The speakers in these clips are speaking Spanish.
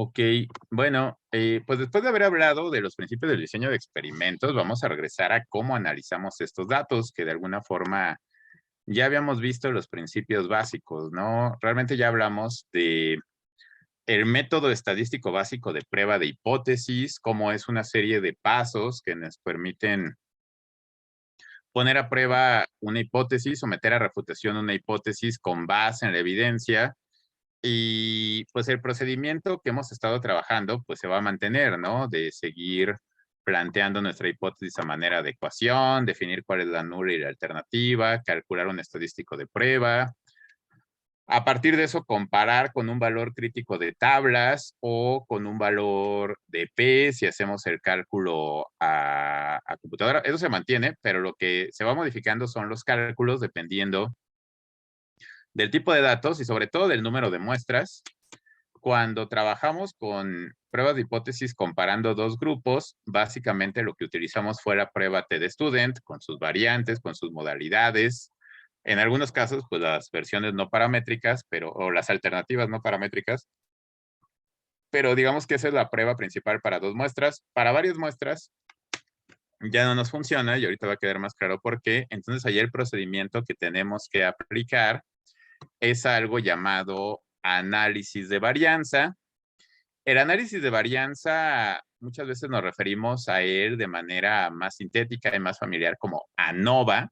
Ok, bueno, pues después de haber hablado de los principios del diseño de experimentos, vamos a regresar a cómo analizamos estos datos, que de alguna forma ya habíamos visto los principios básicos, ¿no? Realmente ya hablamos de el método estadístico básico de prueba de hipótesis, cómo es una serie de pasos que nos permiten poner a prueba una hipótesis, someter a refutación una hipótesis con base en la evidencia. Y pues el procedimiento que hemos estado trabajando pues se va a mantener, ¿no? De seguir planteando nuestra hipótesis a manera de ecuación, definir cuál es la nula y la alternativa, calcular un estadístico de prueba. A partir de eso, comparar con un valor crítico de tablas o con un valor de P si hacemos el cálculo a computadora. Eso se mantiene, pero lo que se va modificando son los cálculos dependiendo del tipo de datos y sobre todo del número de muestras. Cuando trabajamos con pruebas de hipótesis comparando dos grupos, básicamente lo que utilizamos fue la prueba TD-Student con sus variantes, con sus modalidades. En algunos casos, pues las versiones no paramétricas, o las alternativas no paramétricas, pero digamos que esa es la prueba principal para dos muestras. Para varias muestras ya no nos funciona y ahorita va a quedar más claro por qué. Entonces, ahí el procedimiento que tenemos que aplicar es algo llamado análisis de varianza. El análisis de varianza, muchas veces nos referimos a él de manera más sintética y más familiar como ANOVA,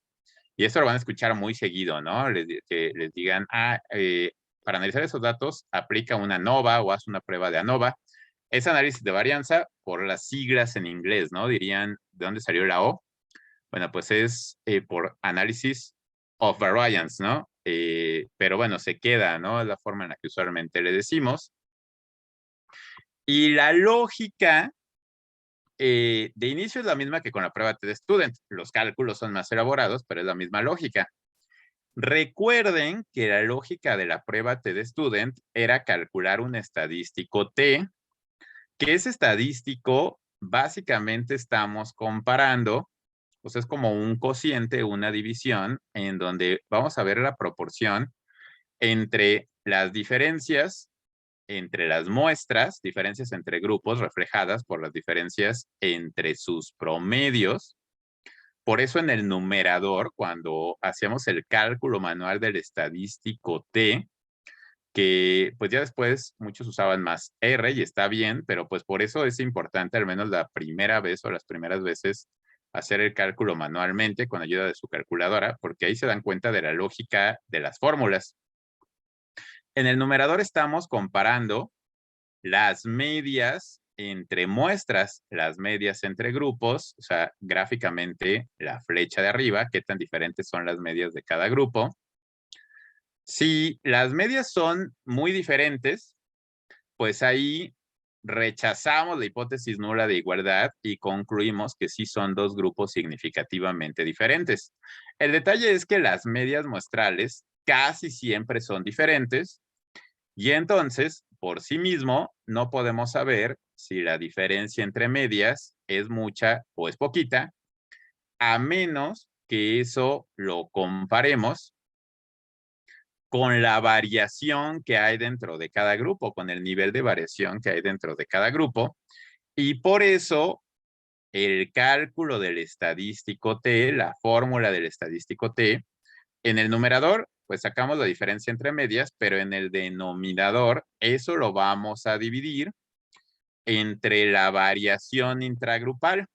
y eso lo van a escuchar muy seguido, ¿no? Que les digan, para analizar esos datos, aplica una ANOVA o haz una prueba de ANOVA. Es análisis de varianza por las siglas en inglés, ¿no? Dirían, ¿de dónde salió la O? Bueno, pues es por análisis of variance, ¿no? Pero bueno, se queda, ¿no? Es la forma en la que usualmente le decimos. Y la lógica de inicio es la misma que con la prueba TD-Student. Los cálculos son más elaborados, pero es la misma lógica. Recuerden que la lógica de la prueba TD-Student era calcular un estadístico T, que ese estadístico básicamente estamos comparando, pues es como un cociente, una división, en donde vamos a ver la proporción entre las diferencias entre las muestras, diferencias entre grupos reflejadas por las diferencias entre sus promedios. Por eso en el numerador, cuando hacíamos el cálculo manual del estadístico T, que pues ya después muchos usaban más R y está bien, pero pues por eso es importante al menos la primera vez o las primeras veces hacer el cálculo manualmente con ayuda de su calculadora, porque ahí se dan cuenta de la lógica de las fórmulas. En el numerador estamos comparando las medias entre muestras, las medias entre grupos, o sea, gráficamente la flecha de arriba, qué tan diferentes son las medias de cada grupo. Si las medias son muy diferentes, pues ahí rechazamos la hipótesis nula de igualdad y concluimos que sí son dos grupos significativamente diferentes. El detalle es que las medias muestrales casi siempre son diferentes, y entonces, por sí mismo, no podemos saber si la diferencia entre medias es mucha o es poquita, a menos que eso lo comparemos con la variación que hay dentro de cada grupo, con el nivel de variación que hay dentro de cada grupo. Y por eso el cálculo del estadístico T, la fórmula del estadístico T, en el numerador, pues sacamos la diferencia entre medias, pero en el denominador, eso lo vamos a dividir entre la variación intragrupal,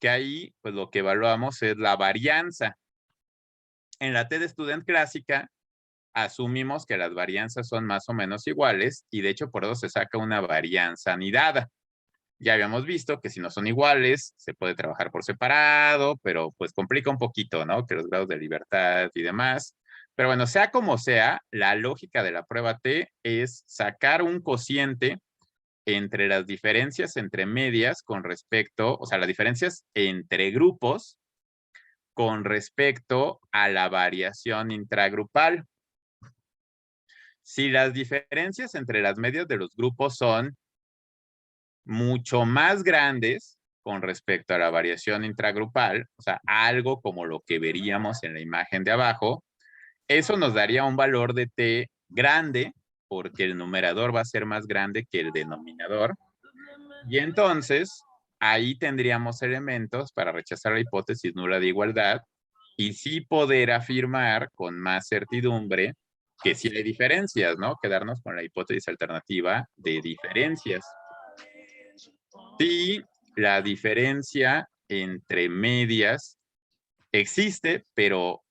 que ahí, pues lo que evaluamos es la varianza. En la TD-Student clásica, asumimos que las varianzas son más o menos iguales y de hecho por eso se saca una varianza anidada. Ya habíamos visto que si no son iguales, se puede trabajar por separado, pero pues complica un poquito, ¿no? Que los grados de libertad y demás. Pero bueno, sea como sea, la lógica de la prueba T es sacar un cociente entre las diferencias entre medias con respecto, o sea, las diferencias entre grupos con respecto a la variación intragrupal. Si las diferencias entre las medias de los grupos son mucho más grandes con respecto a la variación intragrupal, o sea, algo como lo que veríamos en la imagen de abajo, eso nos daría un valor de T grande porque el numerador va a ser más grande que el denominador. Y entonces, ahí tendríamos elementos para rechazar la hipótesis nula de igualdad y sí poder afirmar con más certidumbre que sí hay diferencias, ¿no? Quedarnos con la hipótesis alternativa de diferencias. Sí, la diferencia entre medias existe, pero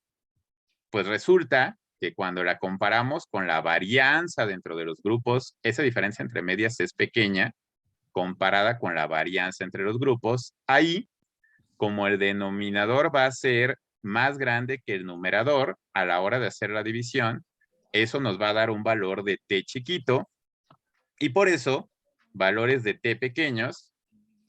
pues resulta que cuando la comparamos con la varianza dentro de los grupos, esa diferencia entre medias es pequeña comparada con la varianza entre los grupos. Ahí, como el denominador va a ser más grande que el numerador a la hora de hacer la división, eso nos va a dar un valor de t chiquito y por eso valores de t pequeños,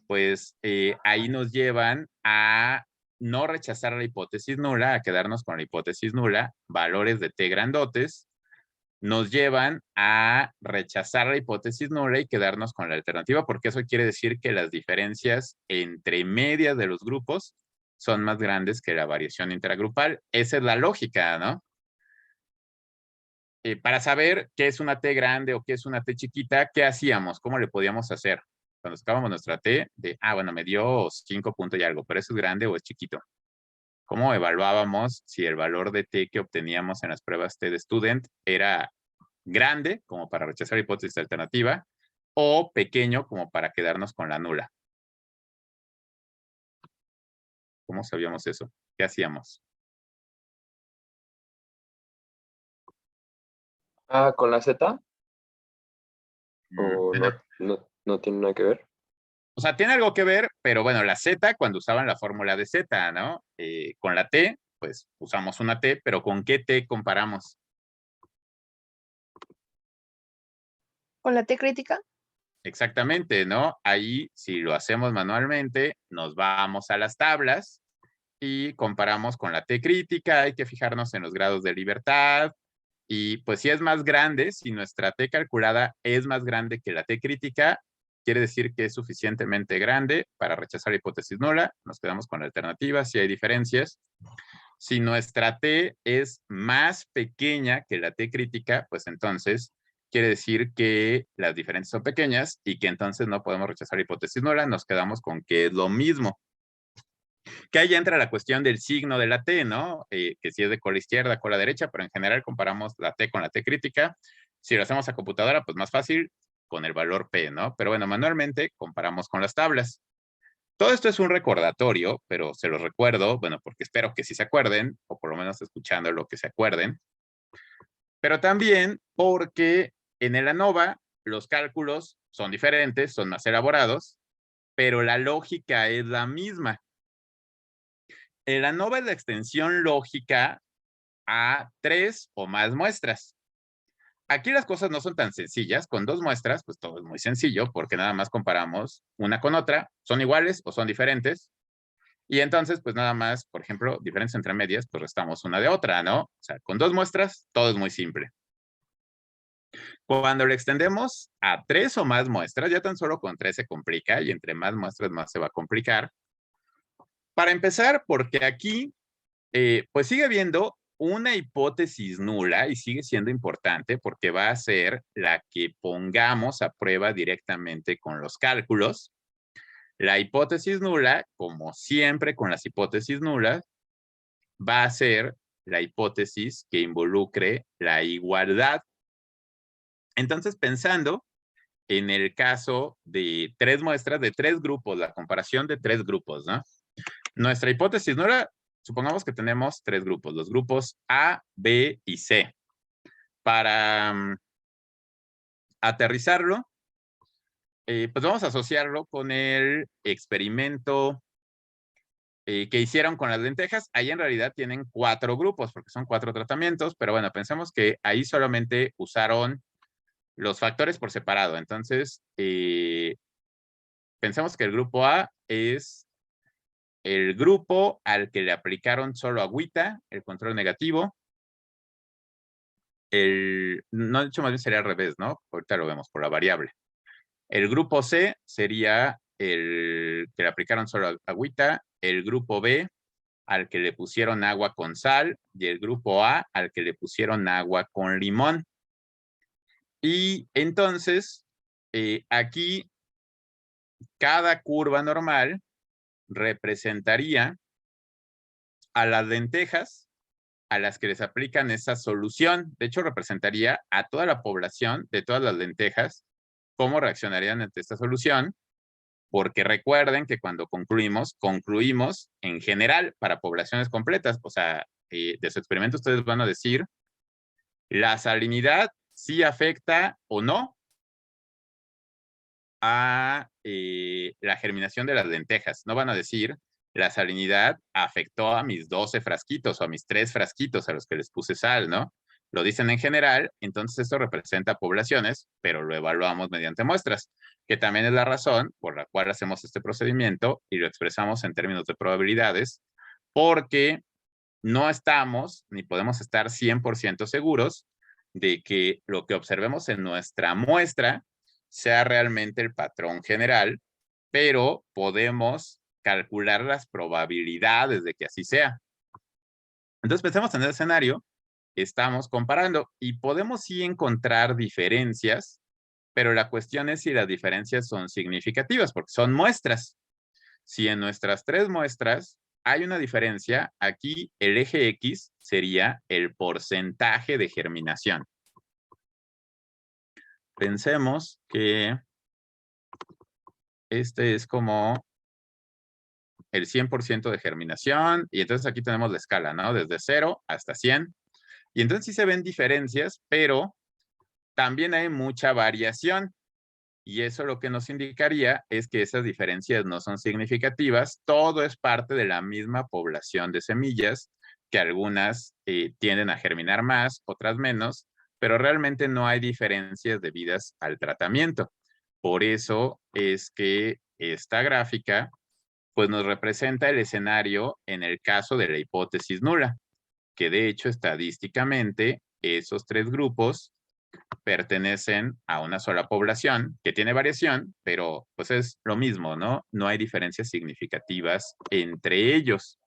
pues ahí nos llevan a no rechazar la hipótesis nula, a quedarnos con la hipótesis nula, valores de t grandotes, nos llevan a rechazar la hipótesis nula y quedarnos con la alternativa, porque eso quiere decir que las diferencias entre medias de los grupos son más grandes que la variación intragrupal. Esa es la lógica, ¿no? Para saber qué es una T grande o qué es una T chiquita, ¿qué hacíamos? ¿Cómo le podíamos hacer? Cuando sacábamos nuestra T, bueno, me dio 5 puntos y algo, pero eso es grande o es chiquito. ¿Cómo evaluábamos si el valor de T que obteníamos en las pruebas T de Student era grande, como para rechazar la hipótesis alternativa, o pequeño, como para quedarnos con la nula? ¿Cómo sabíamos eso? ¿Qué hacíamos? ¿Con la Z? ¿O Bueno, no tiene nada que ver? o sea, tiene algo que ver, pero bueno, la Z, cuando usaban la fórmula de Z, ¿no? Con la T, pues usamos una T, pero ¿con qué T comparamos? ¿Con la T crítica? Exactamente, ¿no? Ahí, si lo hacemos manualmente, nos vamos a las tablas y comparamos con la T crítica, hay que fijarnos en los grados de libertad, y pues si es más grande, si nuestra T calculada es más grande que la T crítica, quiere decir que es suficientemente grande para rechazar la hipótesis nula, nos quedamos con la alternativa, si hay diferencias. Si nuestra T es más pequeña que la T crítica, pues entonces quiere decir que las diferencias son pequeñas y que entonces no podemos rechazar la hipótesis nula, nos quedamos con que es lo mismo. Que ahí entra la cuestión del signo de la T, ¿no? Que si es de cola izquierda, cola derecha, pero en general comparamos la T con la T crítica. Si lo hacemos a computadora, pues más fácil con el valor P, ¿no? Pero bueno, manualmente comparamos con las tablas. Todo esto es un recordatorio, pero se los recuerdo, bueno, porque espero que sí se acuerden, o por lo menos escuchando lo que se acuerden, pero también porque en el ANOVA los cálculos son diferentes, son más elaborados, pero la lógica es la misma. El ANOVA es la extensión lógica a 3 o más muestras. Aquí las cosas no son tan sencillas. Con 2 muestras, pues todo es muy sencillo porque nada más comparamos una con otra. ¿Son iguales o son diferentes? Y entonces, pues nada más, por ejemplo, diferencia entre medias, pues restamos una de otra, ¿no? O sea, con 2 muestras, todo es muy simple. Cuando lo extendemos a 3 o más muestras, ya tan solo con 3 se complica y entre más muestras más se va a complicar. Para empezar, porque aquí, pues sigue habiendo una hipótesis nula y sigue siendo importante porque va a ser la que pongamos a prueba directamente con los cálculos. La hipótesis nula, como siempre con las hipótesis nulas, va a ser la hipótesis que involucre la igualdad. Entonces, pensando en el caso de 3 muestras, de 3 grupos, la comparación de 3 grupos, ¿no? Nuestra hipótesis nula, supongamos que tenemos 3 grupos, los grupos A, B y C. Para aterrizarlo, pues vamos a asociarlo con el experimento que hicieron con las lentejas. Ahí en realidad tienen 4 grupos, porque son 4 tratamientos, pero bueno, pensemos que ahí solamente usaron los factores por separado. Entonces, pensemos que el grupo A es el grupo al que le aplicaron solo agüita, el control negativo. No, de hecho, más bien sería al revés, ¿no? Ahorita lo vemos por la variable. El grupo C sería el que le aplicaron solo agüita, el grupo B al que le pusieron agua con sal y el grupo A al que le pusieron agua con limón. Y entonces, aquí, cada curva normal representaría a las lentejas a las que les aplican esa solución. De hecho, representaría a toda la población de todas las lentejas, cómo reaccionarían ante esta solución, porque recuerden que cuando concluimos en general para poblaciones completas. O sea, de su experimento ustedes van a decir, la salinidad sí afecta o no a la germinación de las lentejas. No van a decir, la salinidad afectó a mis 12 frasquitos o a mis 3 frasquitos a los que les puse sal, ¿no? Lo dicen en general, entonces esto representa poblaciones, pero lo evaluamos mediante muestras, que también es la razón por la cual hacemos este procedimiento y lo expresamos en términos de probabilidades, porque no estamos ni podemos estar 100% seguros de que lo que observemos en nuestra muestra sea realmente el patrón general, pero podemos calcular las probabilidades de que así sea. Entonces pensemos en el escenario, estamos comparando y podemos sí encontrar diferencias, pero la cuestión es si las diferencias son significativas, porque son muestras. Si en nuestras 3 muestras hay una diferencia, aquí el eje X sería el porcentaje de germinación. Pensemos que este es como el 100% de germinación, y entonces aquí tenemos la escala, ¿no? Desde 0 hasta 100. Y entonces sí se ven diferencias, pero también hay mucha variación. Y eso lo que nos indicaría es que esas diferencias no son significativas. Todo es parte de la misma población de semillas, que algunas tienden a germinar más, otras menos, pero realmente no hay diferencias debidas al tratamiento. Por eso es que esta gráfica pues nos representa el escenario en el caso de la hipótesis nula, que de hecho estadísticamente esos 3 grupos pertenecen a una sola población que tiene variación, pero pues es lo mismo, ¿no? No hay diferencias significativas entre ellos.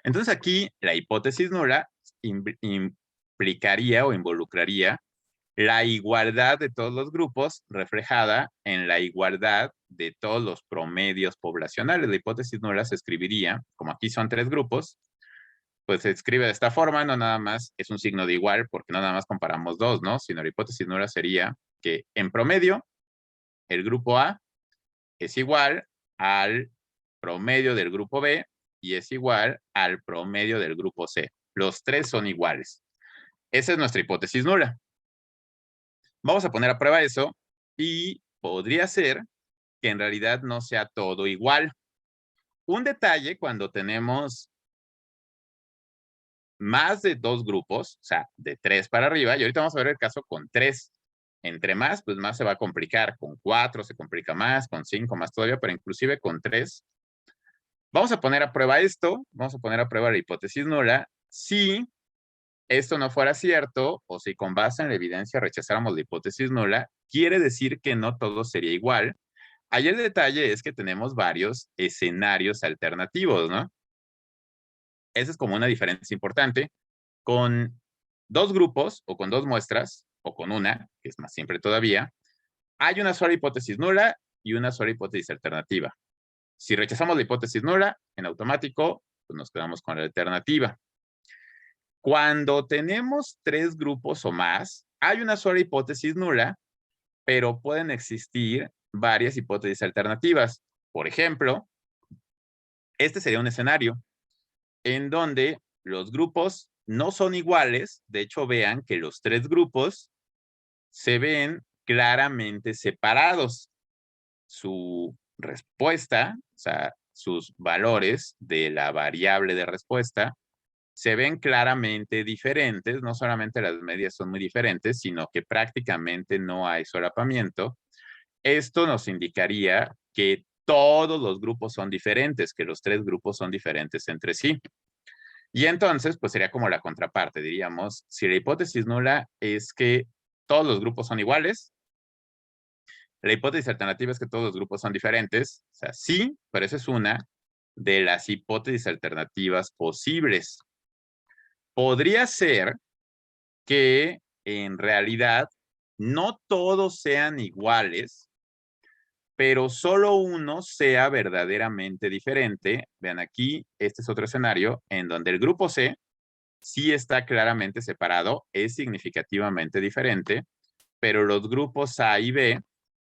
Entonces aquí la hipótesis nula implicaría o involucraría la igualdad de todos los grupos reflejada en la igualdad de todos los promedios poblacionales. La hipótesis nula se escribiría, como aquí son 3 grupos, pues se escribe de esta forma, no nada más es un signo de igual, porque no nada más comparamos 2, ¿no? Sino la hipótesis nula sería que en promedio el grupo A es igual al promedio del grupo B y es igual al promedio del grupo C. Los 3 son iguales. Esa es nuestra hipótesis nula. Vamos a poner a prueba eso y podría ser que en realidad no sea todo igual. Un detalle cuando tenemos más de 2 grupos, o sea, de 3 para arriba, y ahorita vamos a ver el caso con 3. Entre más, pues más se va a complicar. Con 4 se complica más, con 5 más todavía, pero inclusive con 3. Vamos a poner a prueba esto, vamos a poner a prueba la hipótesis nula. Si esto no fuera cierto, o si con base en la evidencia rechazáramos la hipótesis nula, quiere decir que no todo sería igual. Ahí el detalle es que tenemos varios escenarios alternativos, ¿no? Esa es como una diferencia importante. Con 2 grupos, o con 2 muestras, o con una, que es más simple todavía, hay una sola hipótesis nula y una sola hipótesis alternativa. Si rechazamos la hipótesis nula, en automático, pues nos quedamos con la alternativa. Cuando tenemos 3 grupos o más, hay una sola hipótesis nula, pero pueden existir varias hipótesis alternativas. Por ejemplo, este sería un escenario en donde los grupos no son iguales. De hecho, vean que los 3 grupos se ven claramente separados. Su respuesta, o sea, sus valores de la variable de respuesta, se ven claramente diferentes. No solamente las medias son muy diferentes, sino que prácticamente no hay solapamiento. Esto nos indicaría que todos los grupos son diferentes, que los 3 grupos son diferentes entre sí. Y entonces, pues sería como la contraparte, diríamos, si la hipótesis nula es que todos los grupos son iguales, la hipótesis alternativa es que todos los grupos son diferentes, o sea, sí, pero esa es una de las hipótesis alternativas posibles. Podría ser que en realidad no todos sean iguales, pero solo uno sea verdaderamente diferente. Vean aquí, este es otro escenario en donde el grupo C sí está claramente separado, es significativamente diferente, pero los grupos A y B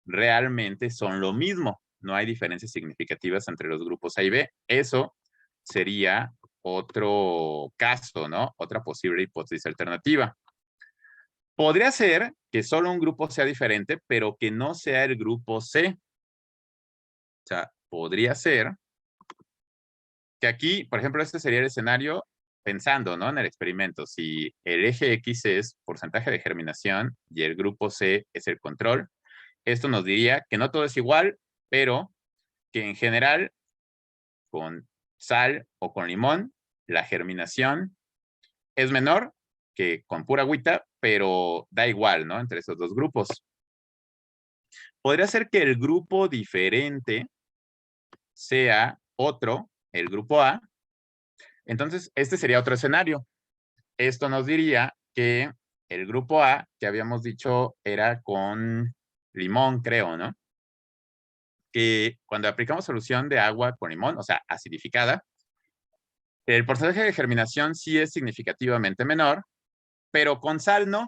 realmente son lo mismo. No hay diferencias significativas entre los grupos A y B. Eso sería otro caso, ¿no? Otra posible hipótesis alternativa. Podría ser que solo un grupo sea diferente, pero que no sea el grupo C. O sea, podría ser que aquí, por ejemplo, este sería el escenario pensando, ¿no? En el experimento, si el eje X es porcentaje de germinación y el grupo C es el control, esto nos diría que no todo es igual, pero que en general con sal o con limón, la germinación es menor que con pura agüita, pero da igual, ¿no? Entre esos dos grupos. Podría ser que el grupo diferente sea otro, el grupo A. Entonces, este sería otro escenario. Esto nos diría que el grupo A, que habíamos dicho era con limón, creo, ¿no? Que cuando aplicamos solución de agua con limón, o sea, acidificada, el porcentaje de germinación sí es significativamente menor, pero con sal no,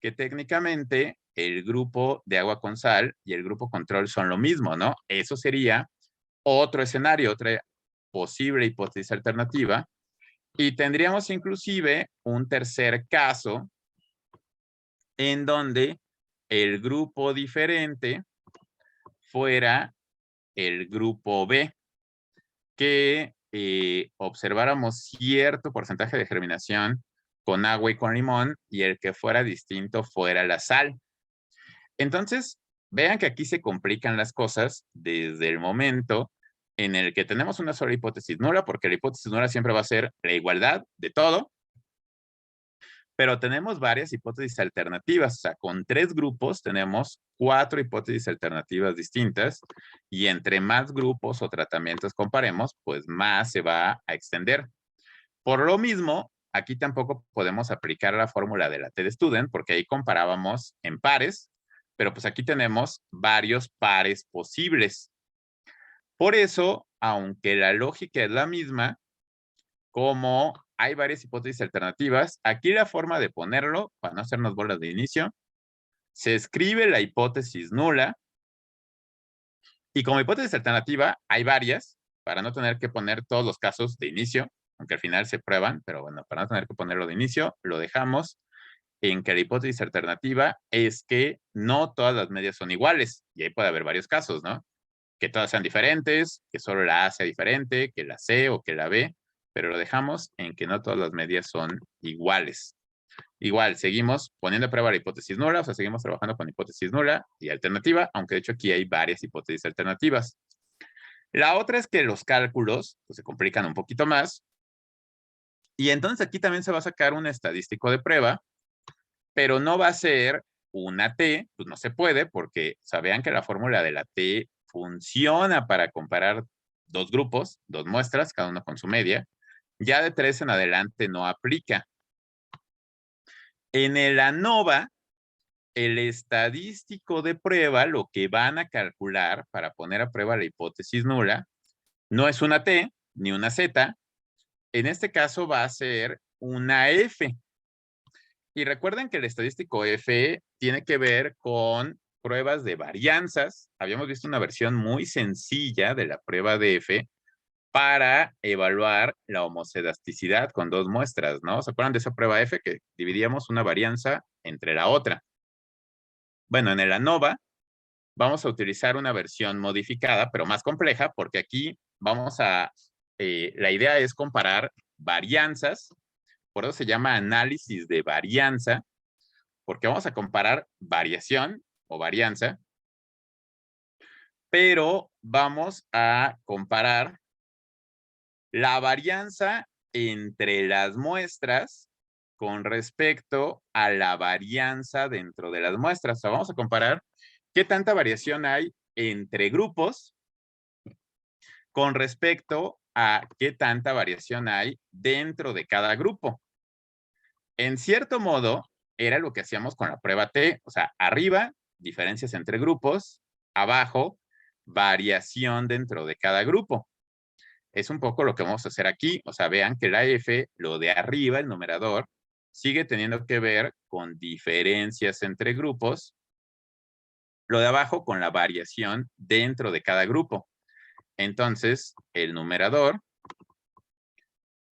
que técnicamente el grupo de agua con sal y el grupo control son lo mismo, ¿no? Eso sería otro escenario, otra posible hipótesis alternativa. Y tendríamos inclusive un tercer caso en donde el grupo diferente fuera el grupo B, que observáramos cierto porcentaje de germinación con agua y con limón y el que fuera distinto fuera la sal. Entonces, vean que aquí se complican las cosas desde el momento en el que tenemos una sola hipótesis nula, porque la hipótesis nula siempre va a ser la igualdad de todo, pero tenemos varias hipótesis alternativas. O sea, con 3 grupos tenemos 4 hipótesis alternativas distintas y entre más grupos o tratamientos comparemos, pues más se va a extender. Por lo mismo, aquí tampoco podemos aplicar la fórmula de la T-de-Student porque ahí comparábamos en pares, pero pues aquí tenemos varios pares posibles. Por eso, aunque la lógica es la misma, como hay varias hipótesis alternativas, aquí la forma de ponerlo, para no hacernos bolas de inicio, se escribe la hipótesis nula y como hipótesis alternativa hay varias, para no tener que poner todos los casos de inicio, aunque al final se prueban, pero bueno, para no tener que ponerlo de inicio, lo dejamos en que la hipótesis alternativa es que no todas las medias son iguales, y ahí puede haber varios casos, ¿no? Que todas sean diferentes, que solo la A sea diferente, que la C o que la B, pero lo dejamos en que no todas las medias son iguales. Igual, seguimos poniendo a prueba la hipótesis nula, o sea, seguimos trabajando con hipótesis nula y alternativa, aunque de hecho aquí hay varias hipótesis alternativas. La otra es que los cálculos pues, se complican un poquito más, y entonces aquí también se va a sacar un estadístico de prueba, pero no va a ser una T, pues no se puede, porque vean que la fórmula de la T funciona para comparar 2 grupos, 2 muestras, cada uno con su media. Ya de 3 en adelante no aplica. En el ANOVA, el estadístico de prueba, lo que van a calcular para poner a prueba la hipótesis nula, no es una T ni una Z. En este caso va a ser una F. Y recuerden que el estadístico F tiene que ver con pruebas de varianzas. Habíamos visto una versión muy sencilla de la prueba de F para evaluar la homocedasticidad con 2 muestras, ¿no? ¿Se acuerdan de esa prueba F que dividíamos una varianza entre la otra? Bueno, en el ANOVA vamos a utilizar una versión modificada, pero más compleja, porque aquí vamos a, la idea es comparar varianzas, por eso se llama análisis de varianza, porque vamos a comparar variación o varianza, pero vamos a comparar la varianza entre las muestras con respecto a la varianza dentro de las muestras. O sea, vamos a comparar qué tanta variación hay entre grupos con respecto a qué tanta variación hay dentro de cada grupo. En cierto modo, era lo que hacíamos con la prueba T. O sea, arriba, diferencias entre grupos, abajo, variación dentro de cada grupo. Es un poco lo que vamos a hacer aquí. O sea, vean que la F, lo de arriba, el numerador, sigue teniendo que ver con diferencias entre grupos. Lo de abajo con la variación dentro de cada grupo. Entonces, el numerador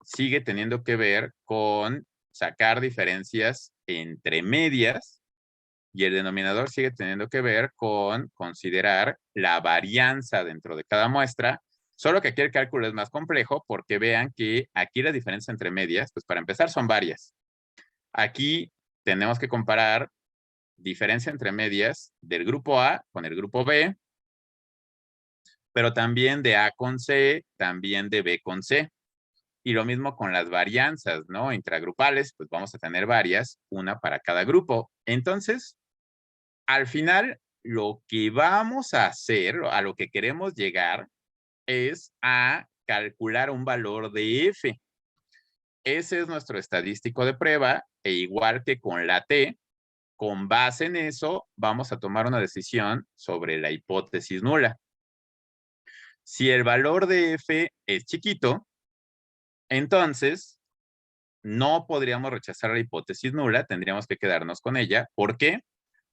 sigue teniendo que ver con sacar diferencias entre medias y el denominador sigue teniendo que ver con considerar la varianza dentro de cada muestra, solo que aquí el cálculo es más complejo porque vean que aquí la diferencia entre medias, pues para empezar son varias. Aquí tenemos que comparar diferencia entre medias del grupo A con el grupo B, pero también de A con C, también de B con C. Y lo mismo con las varianzas, ¿no? Intragrupales, pues vamos a tener varias, una para cada grupo. Entonces, al final, lo que vamos a hacer, a lo que queremos llegar, es a calcular un valor de F. Ese es nuestro estadístico de prueba, e igual que con la T, con base en eso, vamos a tomar una decisión sobre la hipótesis nula. Si el valor de F es chiquito, entonces no podríamos rechazar la hipótesis nula, tendríamos que quedarnos con ella. ¿Por qué?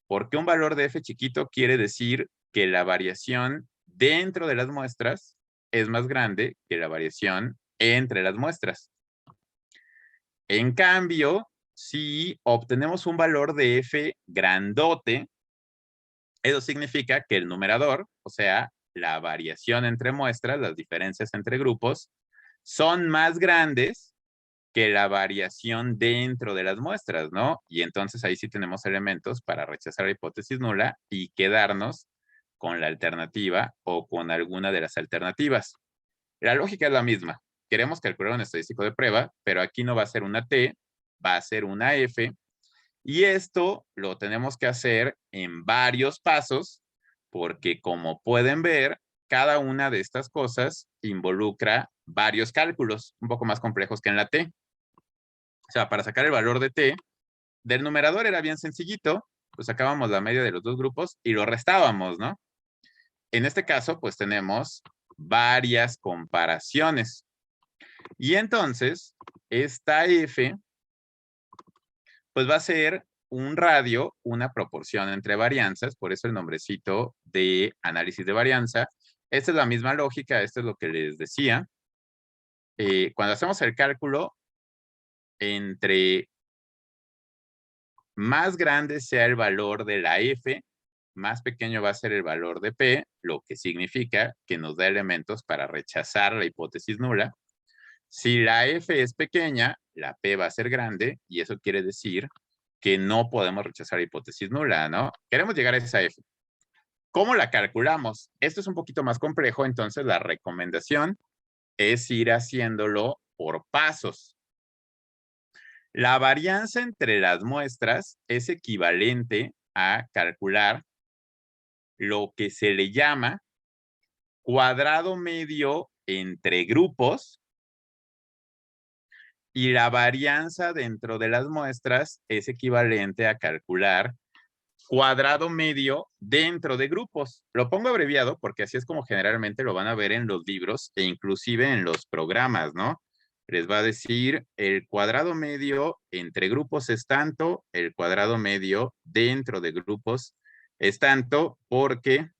Porque un valor de F chiquito quiere decir que la variación dentro de las muestras es más grande que la variación entre las muestras. En cambio, si obtenemos un valor de F grandote, eso significa que el numerador, o sea, la variación entre muestras, las diferencias entre grupos, son más grandes que la variación dentro de las muestras, ¿no? Y entonces ahí sí tenemos elementos para rechazar la hipótesis nula y quedarnos con la alternativa o con alguna de las alternativas. La lógica es la misma. Queremos calcular un estadístico de prueba, pero aquí no va a ser una T, va a ser una F. Y esto lo tenemos que hacer en varios pasos, porque como pueden ver, cada una de estas cosas involucra varios cálculos, un poco más complejos que en la T. O sea, para sacar el valor de T, del numerador era bien sencillito, pues sacábamos la media de los dos grupos y lo restábamos, ¿no? En este caso, pues tenemos varias comparaciones. Y entonces, esta F, pues va a ser un radio, una proporción entre varianzas, por eso el nombrecito de análisis de varianza. Esta es la misma lógica, esto es lo que les decía. Cuando hacemos el cálculo, entre más grande sea el valor de la F, más pequeño va a ser el valor de P, lo que significa que nos da elementos para rechazar la hipótesis nula. Si la F es pequeña, la P va a ser grande y eso quiere decir que no podemos rechazar la hipótesis nula, ¿no? Queremos llegar a esa F. ¿Cómo la calculamos? Esto es un poquito más complejo, entonces la recomendación es ir haciéndolo por pasos. La varianza entre las muestras es equivalente a calcular lo que se le llama cuadrado medio entre grupos y la varianza dentro de las muestras es equivalente a calcular cuadrado medio dentro de grupos. Lo pongo abreviado porque así es como generalmente lo van a ver en los libros e inclusive en los programas, ¿no? Les va a decir el cuadrado medio entre grupos es tanto, el cuadrado medio dentro de grupos es tanto porque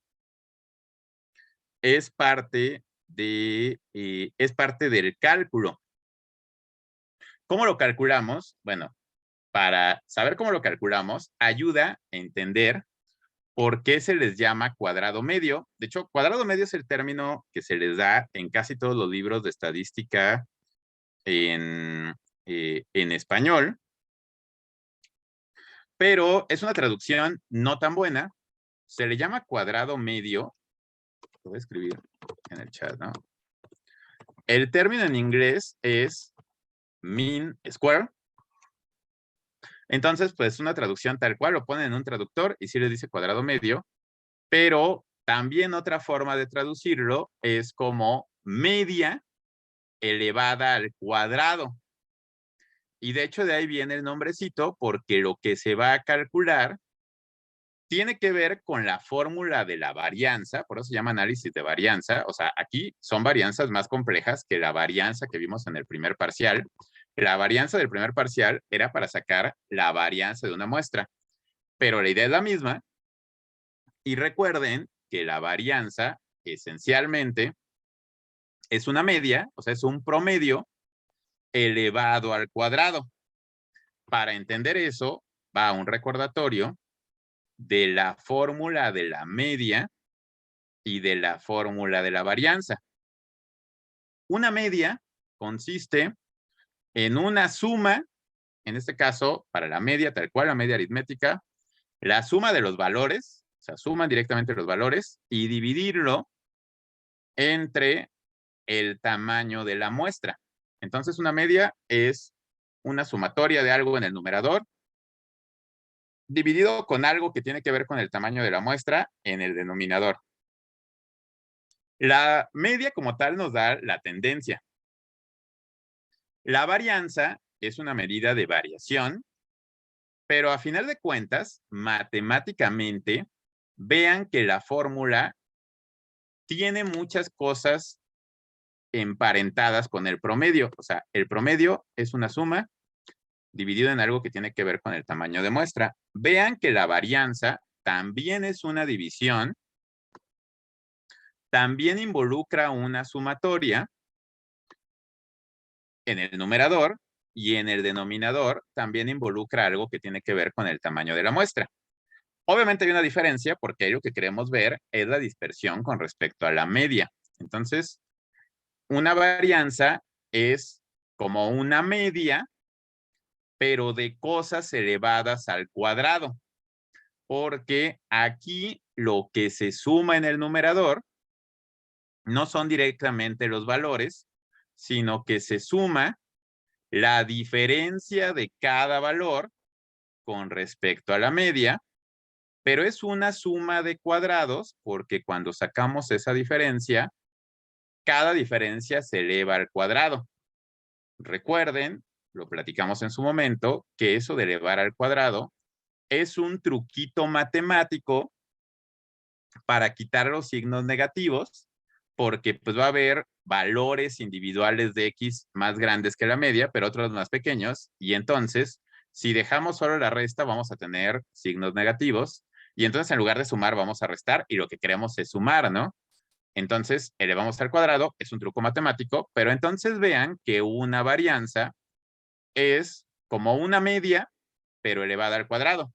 es parte del cálculo. ¿Cómo lo calculamos? Bueno, para saber cómo lo calculamos, ayuda a entender por qué se les llama cuadrado medio. De hecho, cuadrado medio es el término que se les da en casi todos los libros de estadística en español, pero es una traducción no tan buena. Se le llama cuadrado medio. Lo voy a escribir en el chat, ¿no? El término en inglés es mean square. Entonces, pues una traducción tal cual, lo ponen en un traductor y sí les dice cuadrado medio, pero también otra forma de traducirlo es como media elevada al cuadrado. Y de hecho de ahí viene el nombrecito, porque lo que se va a calcular tiene que ver con la fórmula de la varianza, por eso se llama análisis de varianza. O sea, aquí son varianzas más complejas que la varianza que vimos en el primer parcial. La varianza del primer parcial era para sacar la varianza de una muestra, pero la idea es la misma. Y recuerden que la varianza esencialmente es una media, o sea, es un promedio elevado al cuadrado. Para entender eso, va un recordatorio de la fórmula de la media y de la fórmula de la varianza. Una media consiste en una suma, en este caso, para la media, tal cual la media aritmética, la suma de los valores, o sea, suman directamente los valores y dividirlo entre el tamaño de la muestra. Entonces, una media es una sumatoria de algo en el numerador dividido con algo que tiene que ver con el tamaño de la muestra en el denominador. La media como tal nos da la tendencia. La varianza es una medida de variación, pero a final de cuentas, matemáticamente, vean que la fórmula tiene muchas cosas emparentadas con el promedio. O sea, el promedio es una suma dividido en algo que tiene que ver con el tamaño de muestra. Vean que la varianza también es una división, también involucra una sumatoria en el numerador y en el denominador también involucra algo que tiene que ver con el tamaño de la muestra. Obviamente hay una diferencia porque ahí lo que queremos ver es la dispersión con respecto a la media. Entonces, una varianza es como una media, pero de cosas elevadas al cuadrado, porque aquí lo que se suma en el numerador no son directamente los valores, sino que se suma la diferencia de cada valor con respecto a la media, pero es una suma de cuadrados porque cuando sacamos esa diferencia, cada diferencia se eleva al cuadrado. Recuerden, lo platicamos en su momento, que eso de elevar al cuadrado es un truquito matemático para quitar los signos negativos, porque pues va a haber valores individuales de X más grandes que la media, pero otros más pequeños, y entonces, si dejamos solo la resta, vamos a tener signos negativos, y entonces en lugar de sumar, vamos a restar, y lo que queremos es sumar, ¿no? Entonces, elevamos al cuadrado, es un truco matemático, pero entonces vean que una varianza es como una media, pero elevada al cuadrado.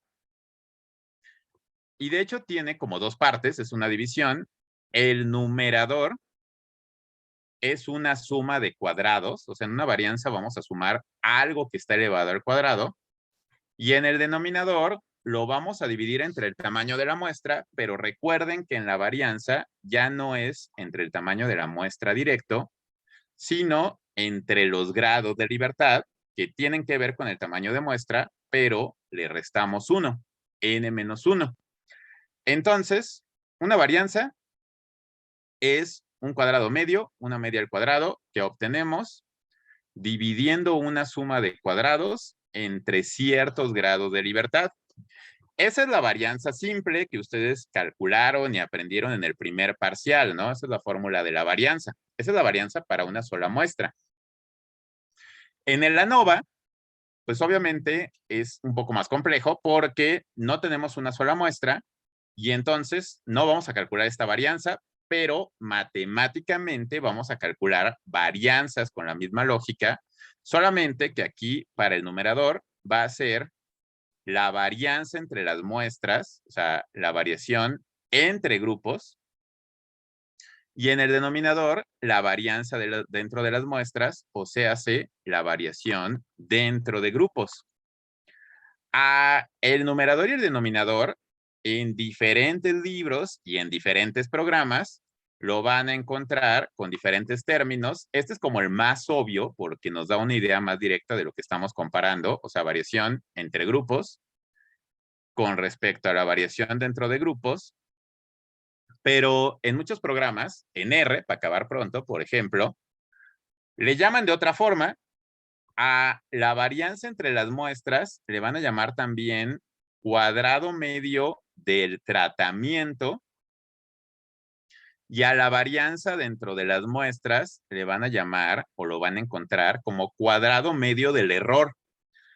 Y de hecho tiene como dos partes, es una división. El numerador es una suma de cuadrados, o sea, en una varianza vamos a sumar algo que está elevado al cuadrado, y en el denominador lo vamos a dividir entre el tamaño de la muestra, pero recuerden que en la varianza ya no es entre el tamaño de la muestra directo, sino entre los grados de libertad que tienen que ver con el tamaño de muestra, pero le restamos 1, n-1. Entonces, una varianza es un cuadrado medio, una media al cuadrado, que obtenemos dividiendo una suma de cuadrados entre ciertos grados de libertad. Esa es la varianza simple que ustedes calcularon y aprendieron en el primer parcial, ¿no? Esa es la fórmula de la varianza. Esa es la varianza para una sola muestra. En el ANOVA, pues obviamente es un poco más complejo porque no tenemos una sola muestra y entonces no vamos a calcular esta varianza, pero matemáticamente vamos a calcular varianzas con la misma lógica, solamente que aquí para el numerador va a ser la varianza entre las muestras, o sea, la variación entre grupos, y en el denominador, la varianza dentro de las muestras, o sea, la variación dentro de grupos. El numerador y el denominador, en diferentes libros y en diferentes programas, lo van a encontrar con diferentes términos. Este es como el más obvio porque nos da una idea más directa de lo que estamos comparando, o sea, variación entre grupos con respecto a la variación dentro de grupos. Pero en muchos programas, en R, para acabar pronto, por ejemplo, le llaman de otra forma A la varianza entre las muestras le van a llamar también cuadrado medio del tratamiento, y a la varianza dentro de las muestras le van a llamar o lo van a encontrar como cuadrado medio del error.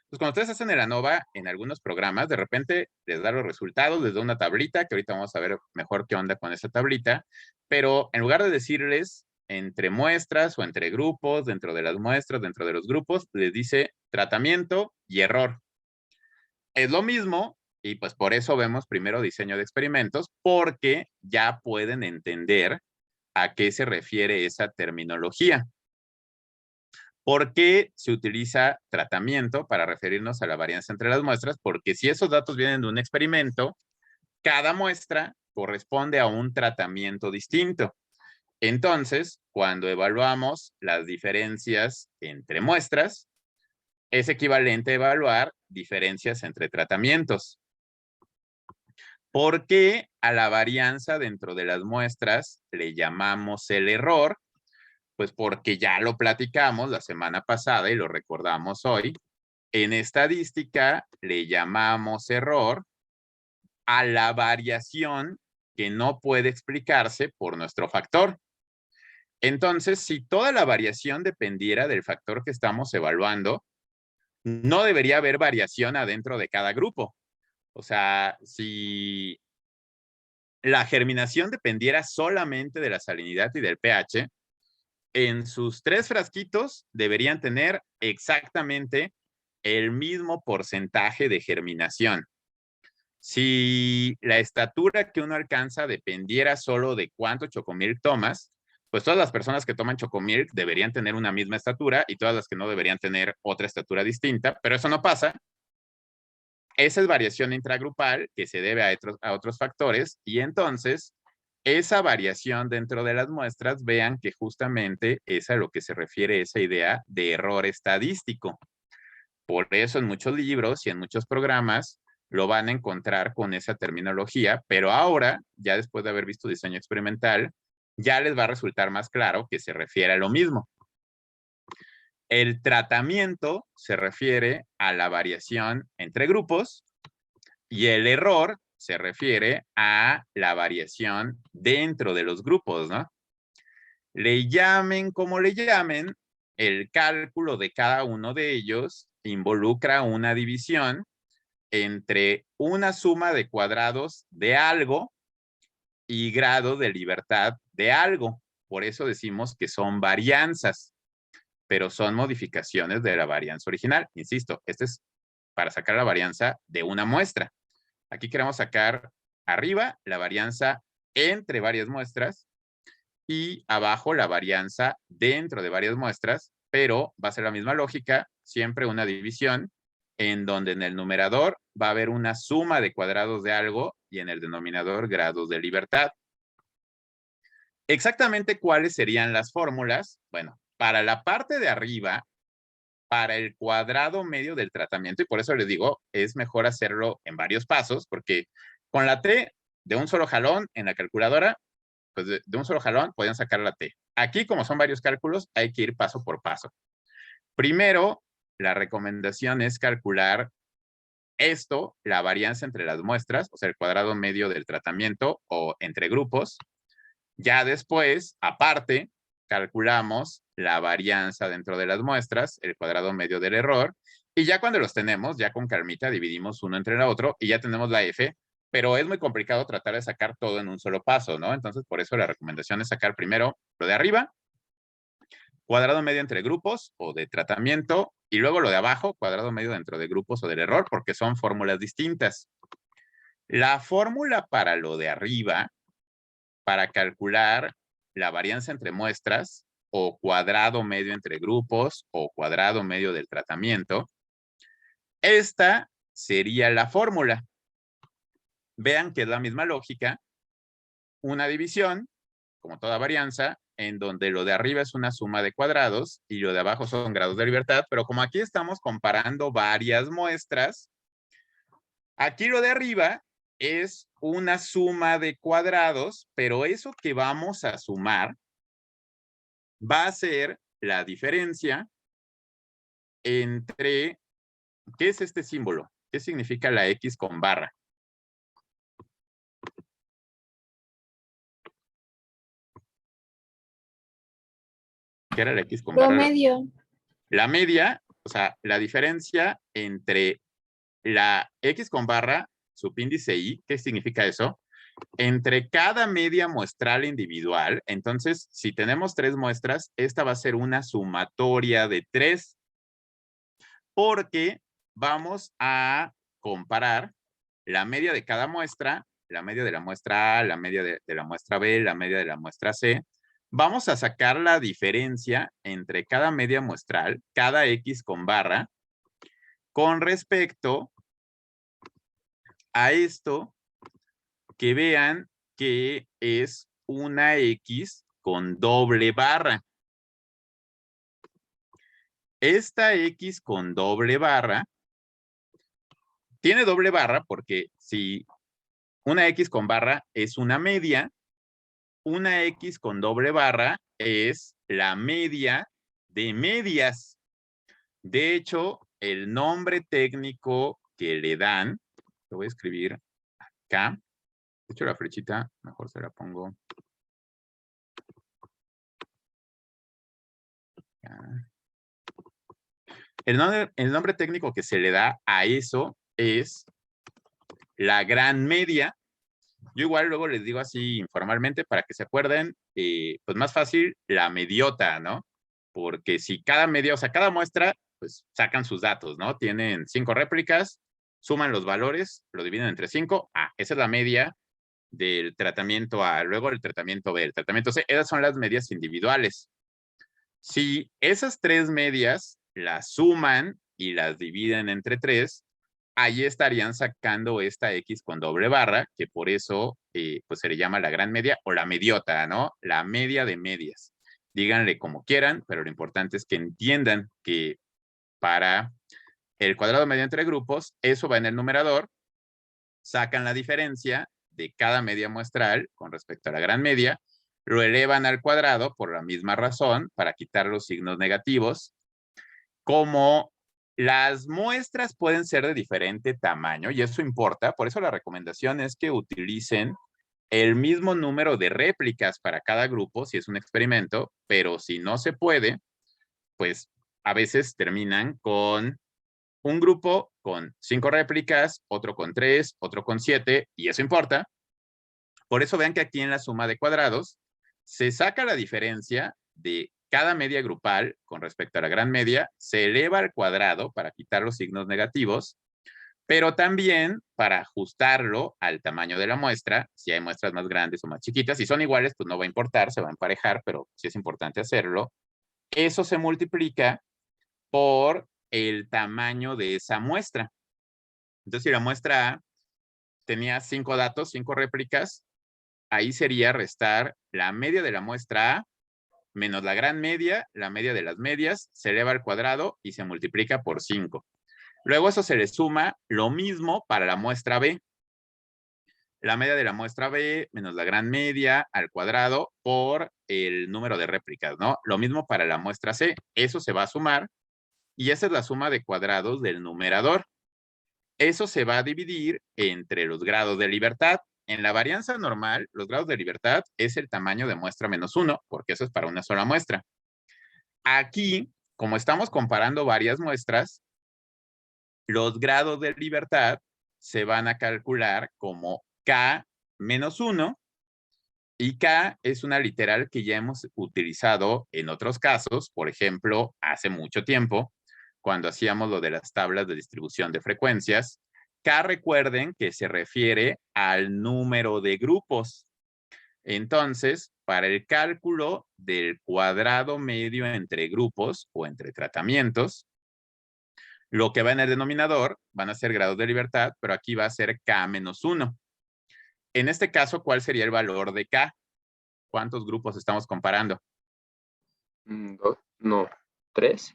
Pues cuando ustedes hacen el ANOVA en algunos programas, de repente les da los resultados, les da una tablita, que ahorita vamos a ver mejor qué onda con esa tablita, pero en lugar de decirles entre muestras o entre grupos, dentro de las muestras, dentro de los grupos, les dice tratamiento y error. Es lo mismo, y pues por eso vemos primero diseño de experimentos, porque ya pueden entender a qué se refiere esa terminología. ¿Por qué se utiliza tratamiento para referirnos a la varianza entre las muestras? Porque si esos datos vienen de un experimento, cada muestra corresponde a un tratamiento distinto. Entonces, cuando evaluamos las diferencias entre muestras, es equivalente a evaluar diferencias entre tratamientos. ¿Por qué a la varianza dentro de las muestras le llamamos el error? Pues porque ya lo platicamos la semana pasada y lo recordamos hoy. En estadística le llamamos error a la variación que no puede explicarse por nuestro factor. Entonces, si toda la variación dependiera del factor que estamos evaluando, no debería haber variación adentro de cada grupo. O sea, si la germinación dependiera solamente de la salinidad y del pH, en sus 3 frasquitos deberían tener exactamente el mismo porcentaje de germinación. Si la estatura que uno alcanza dependiera solo de cuánto Chocomilk tomas, pues todas las personas que toman Chocomilk deberían tener una misma estatura y todas las que no deberían tener otra estatura distinta, pero eso no pasa. Esa es variación intragrupal que se debe a otros factores, y entonces esa variación dentro de las muestras, vean que justamente es a lo que se refiere esa idea de error estadístico. Por eso en muchos libros y en muchos programas lo van a encontrar con esa terminología, pero ahora, ya después de haber visto diseño experimental, ya les va a resultar más claro que se refiere a lo mismo. El tratamiento se refiere a la variación entre grupos y el error se refiere a la variación dentro de los grupos, ¿no? Le llamen como le llamen, el cálculo de cada uno de ellos involucra una división entre una suma de cuadrados de algo y grado de libertad de algo. Por eso decimos que son varianzas, pero son modificaciones de la varianza original. Insisto, este es para sacar la varianza de una muestra. Aquí queremos sacar arriba la varianza entre varias muestras y abajo la varianza dentro de varias muestras, pero va a ser la misma lógica, siempre una división, en donde en el numerador va a haber una suma de cuadrados de algo y en el denominador grados de libertad. Exactamente cuáles serían las fórmulas. Bueno, para la parte de arriba, para el cuadrado medio del tratamiento, y por eso les digo, es mejor hacerlo en varios pasos, porque con la T de un solo jalón en la calculadora, pues de un solo jalón pueden sacar la T. Aquí, como son varios cálculos, hay que ir paso por paso. Primero, la recomendación es calcular esto, la varianza entre las muestras, o sea, el cuadrado medio del tratamiento o entre grupos. Ya después, aparte, calculamos la varianza dentro de las muestras, el cuadrado medio del error, y ya cuando los tenemos, ya con calmita, dividimos uno entre el otro y ya tenemos la F, pero es muy complicado tratar de sacar todo en un solo paso, ¿no? Entonces, por eso la recomendación es sacar primero lo de arriba, cuadrado medio entre grupos o de tratamiento, y luego lo de abajo, cuadrado medio dentro de grupos o del error, porque son fórmulas distintas. La fórmula para lo de arriba, para calcular la varianza entre muestras, o cuadrado medio entre grupos, o cuadrado medio del tratamiento, esta sería la fórmula. Vean que es la misma lógica, una división, como toda varianza, en donde lo de arriba es una suma de cuadrados y lo de abajo son grados de libertad, pero como aquí estamos comparando varias muestras, aquí lo de arriba es una suma de cuadrados, pero eso que vamos a sumar va a ser la diferencia entre, ¿qué es este símbolo? ¿Qué significa la X con barra? ¿Qué era la X con barra? Promedio. La media, o sea, la diferencia entre la X con barra, subíndice I, ¿qué significa eso? Entre cada media muestral individual. Entonces, si tenemos 3 muestras, esta va a ser una sumatoria de 3, porque vamos a comparar la media de cada muestra, la media de la muestra A, la media de la muestra B, la media de la muestra C. Vamos a sacar la diferencia entre cada media muestral, cada X con barra, con respecto a esto que vean que es una X con doble barra. Esta X con doble barra tiene doble barra porque si una X con barra es una media, una X con doble barra es la media de medias. De hecho, el nombre técnico que le dan, lo voy a escribir acá. De hecho, la flechita, mejor se la pongo acá. El nombre técnico que se le da a eso es la gran media. Yo igual luego les digo así informalmente para que se acuerden, pues más fácil, la mediota, ¿no? Porque si cada media, o sea, cada muestra, pues sacan sus datos, ¿no? Tienen 5 réplicas, suman los valores, lo dividen entre 5. Esa es la media del tratamiento A, luego el tratamiento B, el tratamiento C. Esas son las medias individuales. Si esas 3 medias las suman y las dividen entre 3, ahí estarían sacando esta X con doble barra, que por eso pues se le llama la gran media o la mediota, ¿no? La media de medias. Díganle como quieran, pero lo importante es que entiendan que para el cuadrado medio entre grupos, eso va en el numerador, sacan la diferencia de cada media muestral con respecto a la gran media, lo elevan al cuadrado por la misma razón, para quitar los signos negativos. Como las muestras pueden ser de diferente tamaño, y eso importa, por eso la recomendación es que utilicen el mismo número de réplicas para cada grupo, si es un experimento, pero si no se puede, pues a veces terminan con un grupo con 5 réplicas, otro con 3, otro con 7, y eso importa. Por eso vean que aquí en la suma de cuadrados se saca la diferencia de cada media grupal con respecto a la gran media, se eleva al cuadrado para quitar los signos negativos, pero también para ajustarlo al tamaño de la muestra, si hay muestras más grandes o más chiquitas, si son iguales, pues no va a importar, se va a emparejar, pero sí es importante hacerlo. Eso se multiplica por el tamaño de esa muestra. Entonces, si la muestra A tenía 5 datos, 5 réplicas, ahí sería restar la media de la muestra A menos la gran media, la media de las medias, se eleva al cuadrado y se multiplica por 5. Luego eso se le suma lo mismo para la muestra B. La media de la muestra B menos la gran media al cuadrado por el número de réplicas, ¿no? Lo mismo para la muestra C. Eso se va a sumar y esa es la suma de cuadrados del numerador. Eso se va a dividir entre los grados de libertad. En la varianza normal, los grados de libertad es el tamaño de muestra menos 1, porque eso es para una sola muestra. Aquí, como estamos comparando varias muestras, los grados de libertad se van a calcular como K menos 1, y K es una literal que ya hemos utilizado en otros casos, por ejemplo, hace mucho tiempo, cuando hacíamos lo de las tablas de distribución de frecuencias. K, recuerden que se refiere al número de grupos. Entonces, para el cálculo del cuadrado medio entre grupos o entre tratamientos, lo que va en el denominador van a ser grados de libertad, pero aquí va a ser K menos 1. En este caso, ¿cuál sería el valor de K? ¿Cuántos grupos estamos comparando? 3.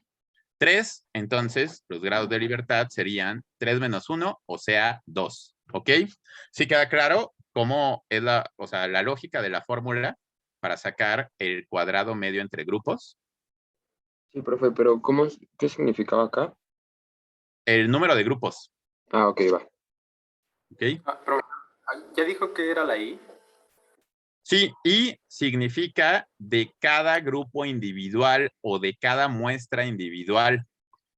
3, entonces los grados de libertad serían 3 menos 1, o sea, 2. ¿Ok? ¿Sí queda claro cómo es la lógica de la fórmula para sacar el cuadrado medio entre grupos? Sí, profe, pero ¿qué significaba acá? El número de grupos, Ah, ok, va. ¿ok? ¿Ya dijo que era la I? Sí, y significa de cada grupo individual o de cada muestra individual.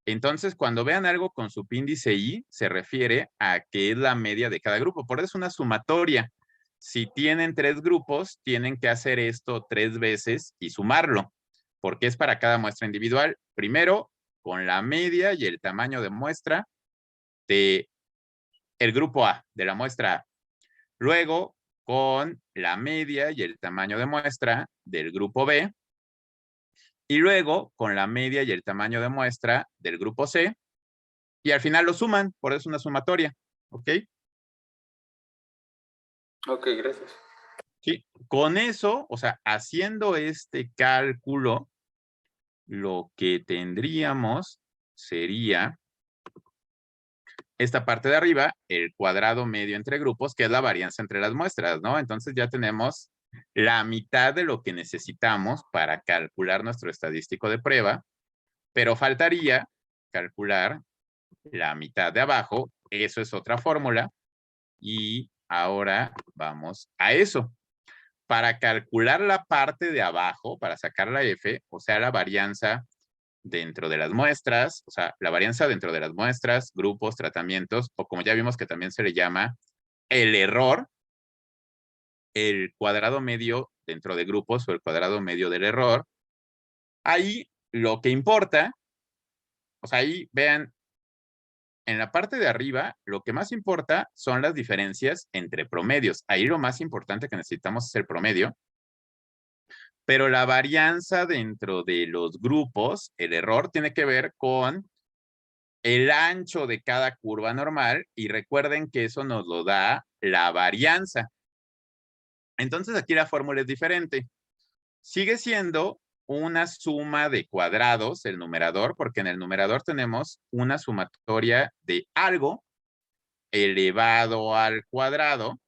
Entonces, cuando vean algo con subíndice I, se refiere a que es la media de cada grupo. Por eso es una sumatoria. Si tienen 3 grupos, tienen que hacer esto 3 veces y sumarlo, porque es para cada muestra individual. Primero, con la media y el tamaño de muestra de el grupo A, de la muestra A. Luego, con la media y el tamaño de muestra del grupo B. Y luego, con la media y el tamaño de muestra del grupo C. Y al final lo suman, por eso es una sumatoria. ¿Ok? Ok, gracias. Sí. Con eso, o sea, haciendo este cálculo, lo que tendríamos sería esta parte de arriba, el cuadrado medio entre grupos, que es la varianza entre las muestras, ¿no? Entonces ya tenemos la mitad de lo que necesitamos para calcular nuestro estadístico de prueba, pero faltaría calcular la mitad de abajo. Eso es otra fórmula. Y ahora vamos a eso. Para calcular la parte de abajo, para sacar la F, o sea, la varianza dentro de las muestras, o sea, la varianza dentro de las muestras, grupos, tratamientos, o como ya vimos que también se le llama el error, el cuadrado medio dentro de grupos o el cuadrado medio del error. Ahí lo que importa, o sea, ahí vean, en la parte de arriba, lo que más importa son las diferencias entre promedios. Ahí lo más importante que necesitamos es el promedio. Pero la varianza dentro de los grupos, el error, tiene que ver con el ancho de cada curva normal y recuerden que eso nos lo da la varianza. Entonces aquí la fórmula es diferente. Sigue siendo una suma de cuadrados el numerador, porque en el numerador tenemos una sumatoria de algo elevado al cuadrado,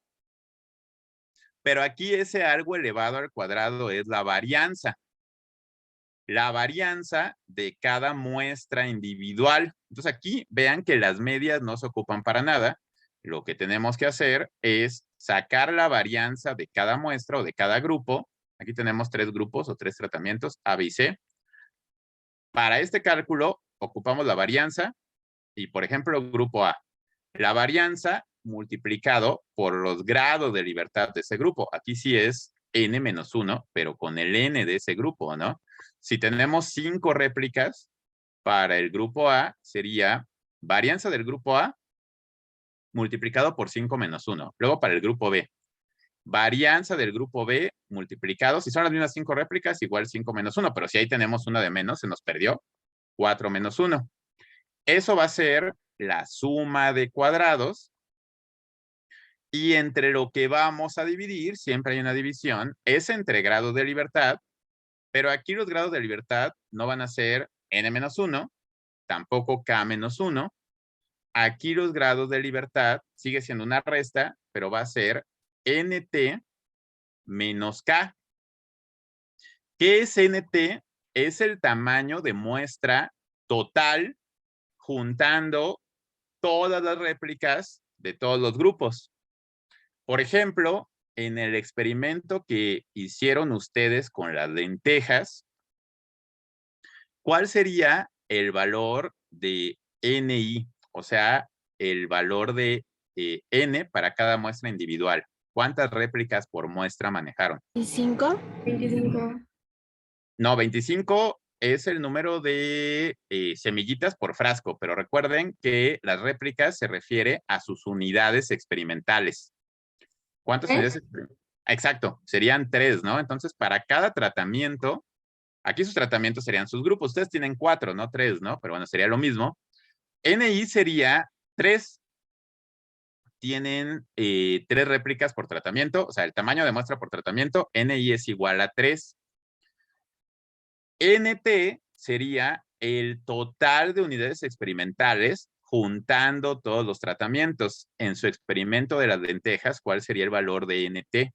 pero aquí ese algo elevado al cuadrado es la varianza. La varianza de cada muestra individual. Entonces aquí vean que las medias no se ocupan para nada. Lo que tenemos que hacer es sacar la varianza de cada muestra o de cada grupo. Aquí tenemos 3 grupos o 3 tratamientos, A, B y C. Para este cálculo ocupamos la varianza y, por ejemplo, grupo A. La varianza multiplicado por los grados de libertad de ese grupo. Aquí sí es n-1, pero con el n de ese grupo, ¿no? Si tenemos 5 réplicas, para el grupo A sería varianza del grupo A multiplicado por 5 menos 1. Luego para el grupo B, varianza del grupo B multiplicado, si son las mismas 5 réplicas, igual 5 menos 1, pero si ahí tenemos una de menos, se nos perdió, 4 menos 1. Eso va a ser la suma de cuadrados. Y entre lo que vamos a dividir, siempre hay una división, es entre grados de libertad, pero aquí los grados de libertad no van a ser n-1, tampoco k-1. Aquí los grados de libertad sigue siendo una resta, pero va a ser nt menos k. ¿Qué es nt? Es el tamaño de muestra total juntando todas las réplicas de todos los grupos. Por ejemplo, en el experimento que hicieron ustedes con las lentejas, ¿cuál sería el valor de NI? O sea, el valor de N para cada muestra individual. ¿Cuántas réplicas por muestra manejaron? 25. 25. No, 25 es el número de semillitas por frasco, pero recuerden que las réplicas se refiere a sus unidades experimentales. ¿Cuántas unidades experimentales? Exacto, serían 3, ¿no? Entonces, para cada tratamiento, aquí sus tratamientos serían sus grupos. Ustedes tienen 4, no 3, ¿no? Pero bueno, sería lo mismo. NI sería 3. Tienen 3 réplicas por tratamiento, o sea, el tamaño de muestra por tratamiento, NI es igual a 3. NT sería el total de unidades experimentales juntando todos los tratamientos. En su experimento de las lentejas, ¿cuál sería el valor de NT?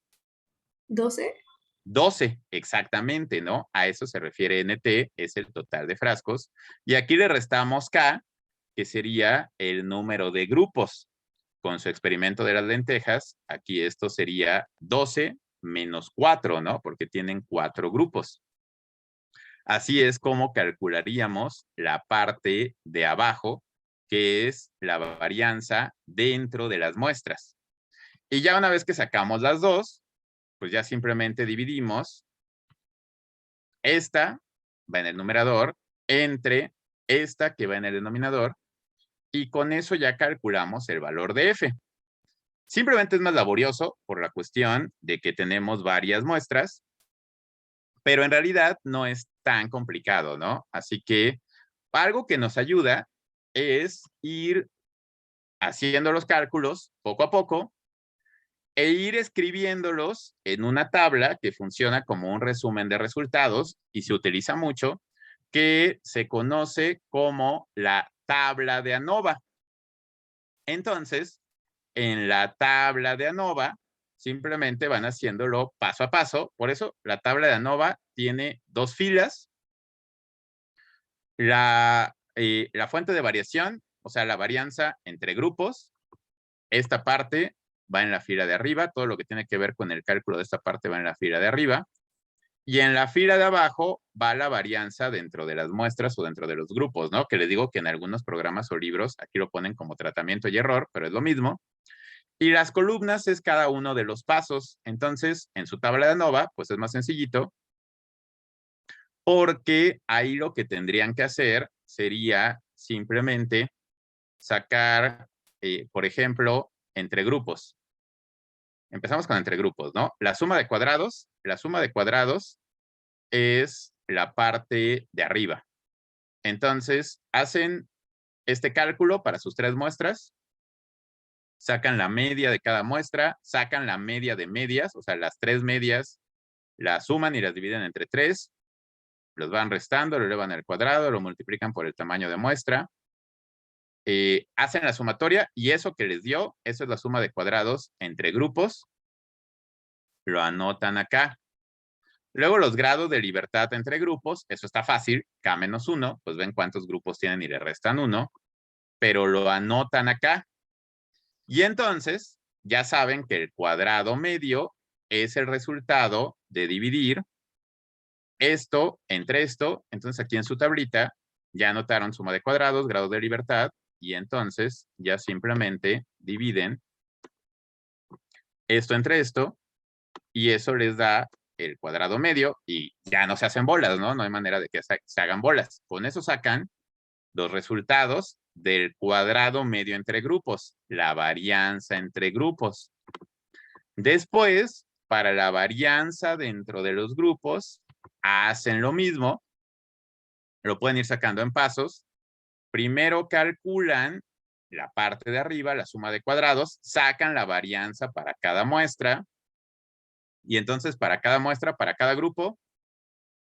12. 12, exactamente, ¿no? A eso se refiere NT, es el total de frascos. Y aquí le restamos K, que sería el número de grupos. Con su experimento de las lentejas, aquí esto sería 12 menos 4, ¿no? Porque tienen 4 grupos. Así es como calcularíamos la parte de abajo, que es la varianza dentro de las muestras. Y ya una vez que sacamos las dos, pues ya simplemente dividimos esta, va en el numerador, entre esta que va en el denominador, y con eso ya calculamos el valor de F. Simplemente es más laborioso por la cuestión de que tenemos varias muestras, pero en realidad no es tan complicado, ¿no? Así que algo que nos ayuda es ir haciendo los cálculos poco a poco e ir escribiéndolos en una tabla que funciona como un resumen de resultados y se utiliza mucho, que se conoce como la tabla de ANOVA. Entonces, en la tabla de ANOVA, simplemente van haciéndolo paso a paso. Por eso, la tabla de ANOVA tiene 2 filas. La fuente de variación, o sea, la varianza entre grupos, esta parte va en la fila de arriba, todo lo que tiene que ver con el cálculo de esta parte va en la fila de arriba, y en la fila de abajo va la varianza dentro de las muestras o dentro de los grupos, ¿no? Que les digo que en algunos programas o libros aquí lo ponen como tratamiento y error, pero es lo mismo. Y las columnas es cada uno de los pasos. Entonces, en su tabla de ANOVA, pues es más sencillito, porque ahí lo que tendrían que hacer sería simplemente sacar, por ejemplo, entre grupos. Empezamos con entre grupos, ¿no? La suma de cuadrados es la parte de arriba. Entonces, hacen este cálculo para sus 3 muestras, sacan la media de cada muestra, sacan la media de medias, o sea, las 3 medias las suman y las dividen entre 3, los van restando, lo elevan al cuadrado, lo multiplican por el tamaño de muestra, hacen la sumatoria y eso que les dio, eso es la suma de cuadrados entre grupos, lo anotan acá. Luego los grados de libertad entre grupos, eso está fácil, K-1, pues ven cuántos grupos tienen y le restan 1, pero lo anotan acá. Y entonces ya saben que el cuadrado medio es el resultado de dividir esto entre esto. Entonces aquí en su tablita ya anotaron suma de cuadrados, grados de libertad, y entonces ya simplemente dividen esto entre esto, y eso les da el cuadrado medio, y ya no se hacen bolas, ¿no? No hay manera de que se hagan bolas. Con eso sacan los resultados del cuadrado medio entre grupos, la varianza entre grupos. Después, para la varianza dentro de los grupos, hacen lo mismo, lo pueden ir sacando en pasos. Primero calculan la parte de arriba, la suma de cuadrados, sacan la varianza para cada muestra, y entonces para cada muestra, para cada grupo,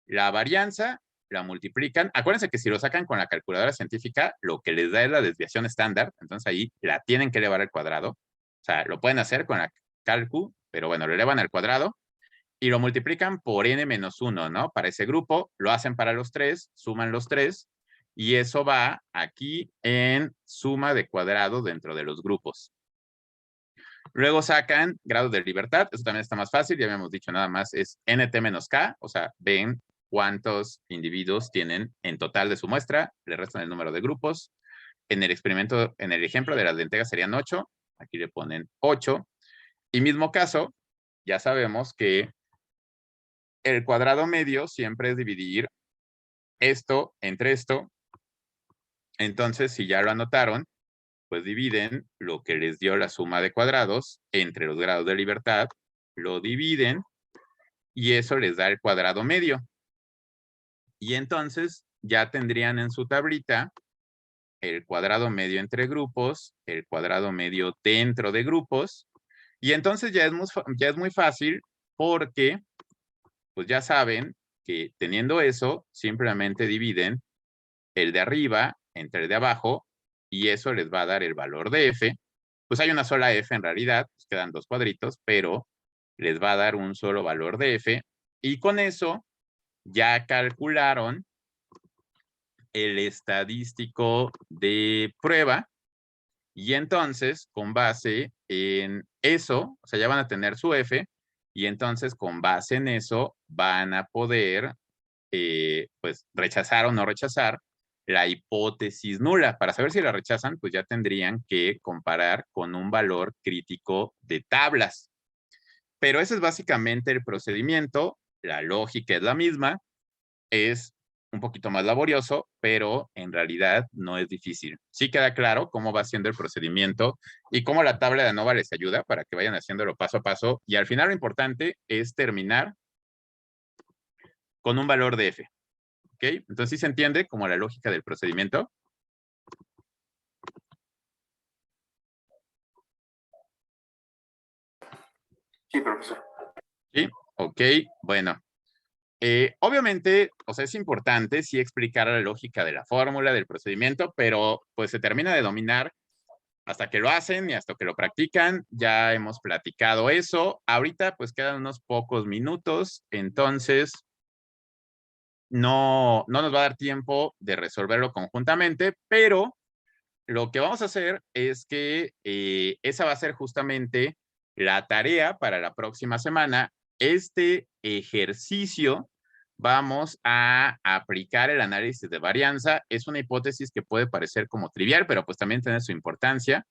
la varianza la multiplican. Acuérdense que si lo sacan con la calculadora científica, lo que les da es la desviación estándar, entonces ahí la tienen que elevar al cuadrado. O sea, lo pueden hacer con la calcu, pero bueno, lo elevan al cuadrado y lo multiplican por n-1, ¿no? Para ese grupo, lo hacen para los 3, suman los 3, y eso va aquí en suma de cuadrado dentro de los grupos. Luego sacan grados de libertad, eso también está más fácil, ya habíamos dicho nada más, es nt menos k, o sea, ven cuántos individuos tienen en total de su muestra, le restan el número de grupos. En el experimento, en el ejemplo de las lentejas serían 8, aquí le ponen 8, y mismo caso, ya sabemos que el cuadrado medio siempre es dividir esto entre esto, entonces si ya lo anotaron, pues dividen lo que les dio la suma de cuadrados entre los grados de libertad, lo dividen y eso les da el cuadrado medio. Y entonces ya tendrían en su tablita el cuadrado medio entre grupos, el cuadrado medio dentro de grupos, y entonces ya es muy fácil porque pues ya saben que teniendo eso, simplemente dividen el de arriba entre el de abajo, y eso les va a dar el valor de F. Pues hay una sola F en realidad, pues quedan 2 cuadritos, pero les va a dar un solo valor de F, Y con eso ya calcularon el estadístico de prueba. Y entonces, con base en eso, o sea, ya van a tener su F, y entonces con base en eso van a poder, pues, rechazar o no rechazar la hipótesis nula. Para saber si la rechazan, pues ya tendrían que comparar con un valor crítico de tablas. Pero ese es básicamente el procedimiento. La lógica es la misma. Es un poquito más laborioso, pero en realidad no es difícil. Sí queda claro cómo va siendo el procedimiento y cómo la tabla de ANOVA les ayuda para que vayan haciéndolo paso a paso. Y al final lo importante es terminar con un valor de F. ¿Ok? Entonces sí se entiende como la lógica del procedimiento. Sí, profesor. ¿Sí? Ok, bueno. Obviamente, o sea, es importante sí explicar la lógica de la fórmula, del procedimiento, pero pues se termina de dominar hasta que lo hacen y hasta que lo practican. Ya hemos platicado eso. Ahorita pues quedan unos pocos minutos, entonces no nos va a dar tiempo de resolverlo conjuntamente, pero lo que vamos a hacer es que esa va a ser justamente la tarea para la próxima semana. Este ejercicio vamos a aplicar el análisis de varianza. Es una hipótesis que puede parecer como trivial, pero pues también tiene su importancia.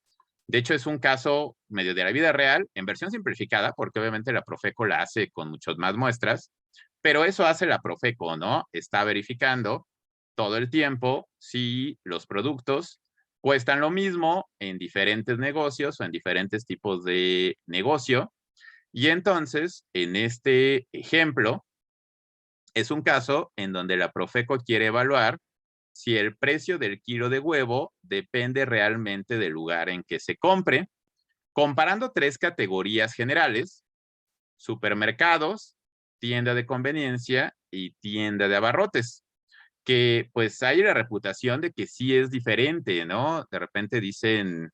De hecho, es un caso medio de la vida real, en versión simplificada, porque obviamente la Profeco la hace con muchas más muestras, pero eso hace la Profeco, ¿no? Está verificando todo el tiempo si los productos cuestan lo mismo en diferentes negocios o en diferentes tipos de negocio. Y entonces, en este ejemplo, es un caso en donde la Profeco quiere evaluar si el precio del kilo de huevo depende realmente del lugar en que se compre, comparando tres categorías generales: supermercados, tienda de conveniencia y tienda de abarrotes, que pues hay la reputación de que sí es diferente, ¿no? De repente dicen,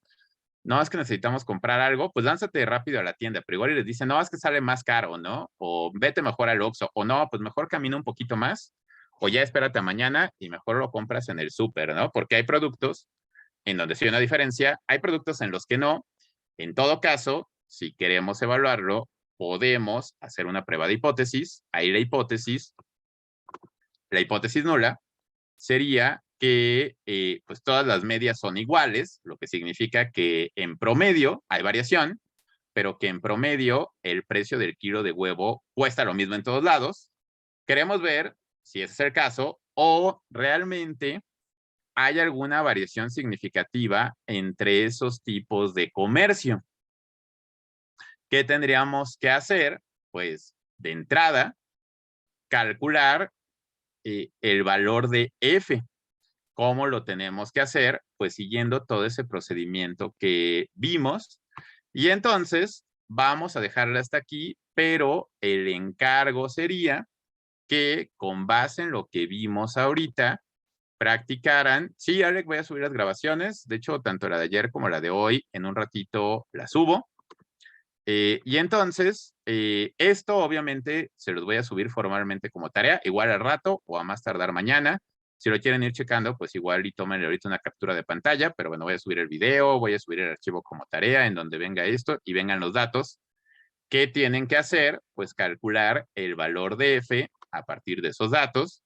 no, es que necesitamos comprar algo, pues lánzate rápido a la tienda, pero igual les dicen, no, es que sale más caro, ¿no? O vete mejor al Oxxo, o no, pues mejor camina un poquito más, o ya espérate a mañana y mejor lo compras en el súper, ¿no? Porque hay productos en donde sí hay una diferencia, hay productos en los que no. En todo caso, si queremos evaluarlo, podemos hacer una prueba de hipótesis. Ahí la hipótesis nula, sería que pues todas las medias son iguales, lo que significa que en promedio hay variación, pero que en promedio el precio del kilo de huevo cuesta lo mismo en todos lados. Queremos ver si ese es el caso o realmente hay alguna variación significativa entre esos tipos de comercio. ¿Qué tendríamos que hacer? Pues de entrada, calcular el valor de F. ¿Cómo lo tenemos que hacer? Pues siguiendo todo ese procedimiento que vimos. Y entonces vamos a dejarla hasta aquí, pero el encargo sería que con base en lo que vimos ahorita, practicaran. Sí, Alex, voy a subir las grabaciones. De hecho, tanto la de ayer como la de hoy, en un ratito la subo. Y entonces, esto obviamente se los voy a subir formalmente como tarea, igual al rato o a más tardar mañana. Si lo quieren ir checando, pues igual y tómenle ahorita una captura de pantalla, pero bueno, voy a subir el video, voy a subir el archivo como tarea en donde venga esto y vengan los datos. ¿Qué tienen que hacer? Pues calcular el valor de F a partir de esos datos.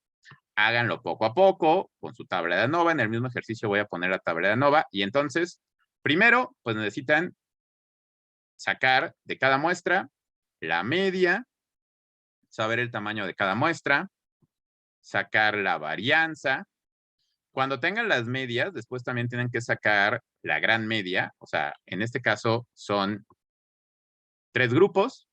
Háganlo poco a poco con su tabla de ANOVA. En el mismo ejercicio voy a poner la tabla de ANOVA y entonces, primero, pues necesitan sacar de cada muestra la media, saber el tamaño de cada muestra, sacar la varianza. Cuando tengan las medias, después también tienen que sacar la gran media, o sea, en este caso son 3 grupos.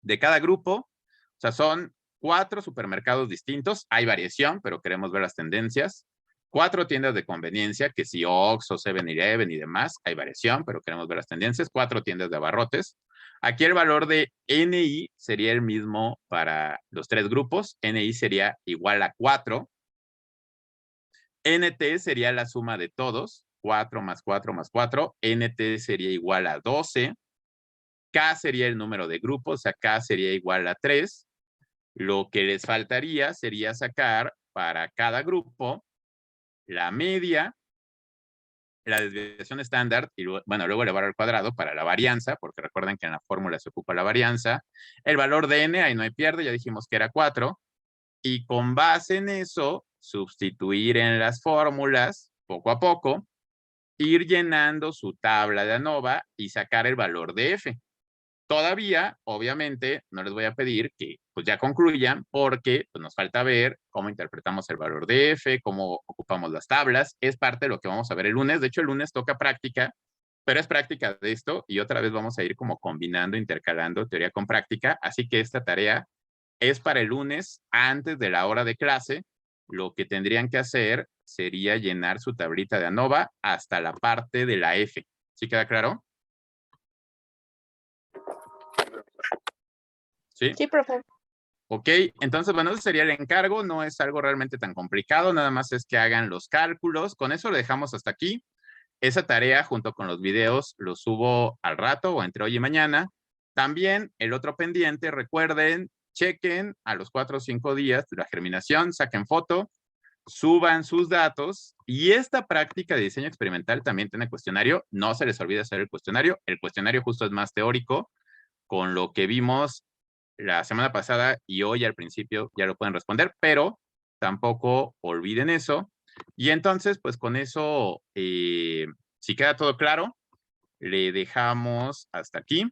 De cada grupo, o sea, son 4 supermercados distintos, hay variación, pero queremos ver las tendencias. 4 tiendas de conveniencia, que si Oxxo, 7-Eleven y demás, hay variación, pero queremos ver las tendencias. 4 tiendas de abarrotes. Aquí el valor de NI sería el mismo para los 3 grupos. NI sería igual a 4. NT sería la suma de todos. 4 más 4 más 4. NT sería igual a 12. K sería el número de grupos, o sea, K sería igual a 3. Lo que les faltaría sería sacar para cada grupo la media, la desviación estándar, y luego elevar al cuadrado para la varianza, porque recuerden que en la fórmula se ocupa la varianza. El valor de n, ahí no hay pierde, ya dijimos que era 4. Y con base en eso, sustituir en las fórmulas, poco a poco, ir llenando su tabla de ANOVA y sacar el valor de f. Todavía, obviamente, no les voy a pedir que pues, ya concluyan porque pues, nos falta ver cómo interpretamos el valor de f, cómo ocupamos las tablas. Es parte de lo que vamos a ver el lunes. De hecho, el lunes toca práctica, pero es práctica de esto y otra vez vamos a ir como combinando, intercalando teoría con práctica. Así que esta tarea es para el lunes antes de la hora de clase. Lo que tendrían que hacer sería llenar su tablita de ANOVA hasta la parte de la F. ¿Sí queda claro? ¿Sí? Sí, profe. Ok, entonces, bueno, ese sería el encargo. No es algo realmente tan complicado, nada más es que hagan los cálculos. Con eso lo dejamos hasta aquí. Esa tarea junto con los videos los subo al rato o entre hoy y mañana. También el otro pendiente, recuerden, chequen a los 4 o 5 días de la germinación, saquen foto, suban sus datos y esta práctica de diseño experimental también tiene cuestionario. No se les olvide hacer el cuestionario. El cuestionario justo es más teórico. Con lo que vimos la semana pasada y hoy al principio ya lo pueden responder, pero tampoco olviden eso. Y entonces, pues con eso, si queda todo claro, le dejamos hasta aquí.